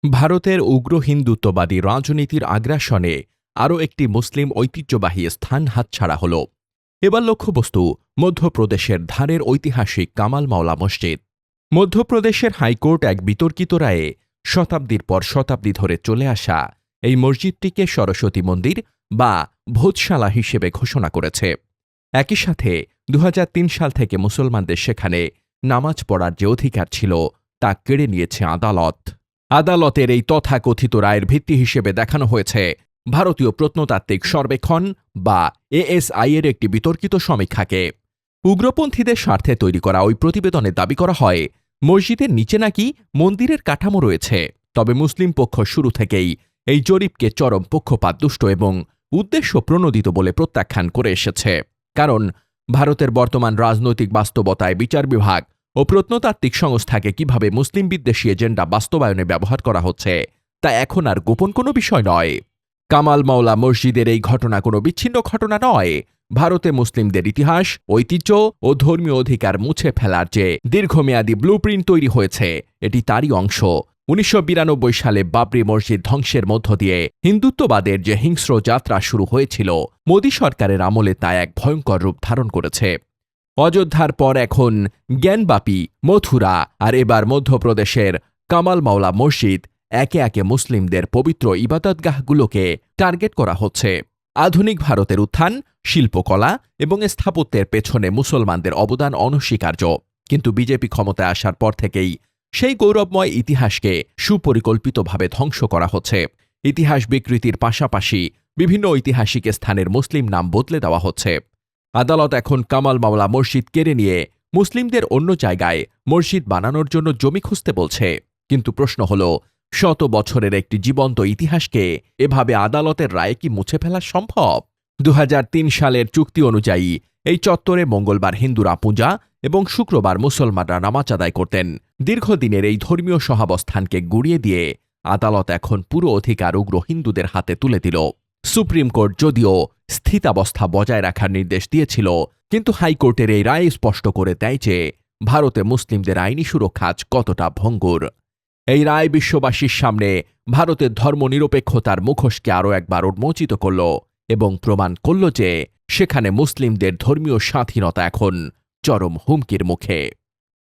ভারতের উগ্র হিন্দুত্ববাদী রাজনীতির আগ্রাসনে আরও একটি মুসলিম ঐতিহ্যবাহী স্থান হাতছাড়া হল। এবার লক্ষ্যবস্তু মধ্যপ্রদেশের ধারের ঐতিহাসিক কামাল মাওলা মসজিদ। মধ্যপ্রদেশের হাইকোর্ট এক বিতর্কিত রায়ে শতাব্দীর পর শতাব্দী ধরে চলে আসা এই মসজিদটিকে সরস্বতী মন্দির বা ভোজশালা হিসেবে ঘোষণা করেছে। একই সাথে ২০০৩ সাল থেকে মুসলমানদের সেখানে নামাজ পড়ার যে অধিকার ছিল তা কেড়ে নিয়েছে আদালত। আদালতের এই তথাকথিত রায়ের ভিত্তি হিসেবে দেখানো হয়েছে ভারতীয় প্রত্নতাত্ত্বিক সর্বেক্ষণ বা এএসআই এর একটি বিতর্কিত সমীক্ষাকে। উগ্রপন্থীদের স্বার্থে তৈরি করা ওই প্রতিবেদনে দাবি করা হয়, মসজিদের নিচে নাকি মন্দিরের কাঠামো রয়েছে। তবে মুসলিম পক্ষ শুরু থেকেই এই জরিপকে চরম পক্ষপাতদুষ্ট এবং উদ্দেশ্য প্রণোদিত বলে প্রত্যাখ্যান করে এসেছে। কারণ ভারতের বর্তমান রাজনৈতিক বাস্তবতায় বিচার বিভাগ ও প্রত্নতাত্ত্বিক সংস্থাকে কিভাবে মুসলিম বিদ্বেষী এজেন্ডা বাস্তবায়নে ব্যবহার করা হচ্ছে তা এখন আর গোপন কোনো বিষয় নয়। কামাল মাওলা মসজিদের এই ঘটনা কোনো বিচ্ছিন্ন ঘটনা নয়। ভারতে মুসলিমদের ইতিহাস, ঐতিহ্য ও ধর্মীয় অধিকার মুছে ফেলার যে দীর্ঘমেয়াদী ব্লুপ্রিন্ট তৈরি হয়েছে, এটি তারই অংশ। ১৯৯২ সালে বাবরি মসজিদ ধ্বংসের মধ্য দিয়ে হিন্দুত্ববাদের যে হিংস্র যাত্রা শুরু হয়েছিল, মোদী সরকারের আমলে তা এক ভয়ঙ্কর রূপ ধারণ করেছে। অযোধ্যার পর এখন জ্ঞানবাপী, মথুরা আর এবার মধ্যপ্রদেশের কামাল মাওলা মসজিদ একে একে মুসলিমদের পবিত্র ইবাদতগাহগুলোকে টার্গেট করা হচ্ছে। আধুনিক ভারতের উত্থান, শিল্পকলা এবং স্থাপত্যের পেছনে মুসলমানদের অবদান অনস্বীকার্য। কিন্তু বিজেপি ক্ষমতায় আসার পর থেকেই সেই গৌরবময় ইতিহাসকে সুপরিকল্পিতভাবে ধ্বংস করা হচ্ছে। ইতিহাস বিকৃতির পাশাপাশি বিভিন্ন ঐতিহাসিক স্থানের মুসলিম নাম বদলে দেওয়া হচ্ছে। আদালত এখন কামাল মাওলা মসজিদ কেড়ে নিয়ে মুসলিমদের অন্য জায়গায় মসজিদ বানানোর জন্য জমি খুঁজতে বলছে। কিন্তু প্রশ্ন হল, শত বছরের একটি জীবন্ত ইতিহাসকে এভাবে আদালতের রায়ে কি মুছে ফেলা সম্ভব? ২০০৩ সালের চুক্তি অনুযায়ী এই চত্বরে মঙ্গলবার হিন্দুরা পূজা এবং শুক্রবার মুসলমানরা নামাজ আদায় করতেন। দীর্ঘদিনের এই ধর্মীয় সহাবস্থানকে গুড়িয়ে দিয়ে আদালত এখন পুরো অধিকার উগ্র হিন্দুদের হাতে তুলে দিল। সুপ্রিম কোর্ট যদিও স্থিতাবস্থা বজায় রাখার নির্দেশ দিয়েছিল, কিন্তু হাইকোর্টের এই রায় স্পষ্ট করে দেয় যে ভারতে মুসলিমদের আইনি সুরক্ষা আজ কতটা ভঙ্গুর। এই রায় বিশ্ববাসীর সামনে ভারতের ধর্মনিরপেক্ষতার মুখোশকে আরও একবার উন্মোচিত করল এবং প্রমাণ করল যে সেখানে মুসলিমদের ধর্মীয় স্বাধীনতা এখন চরম হুমকির মুখে।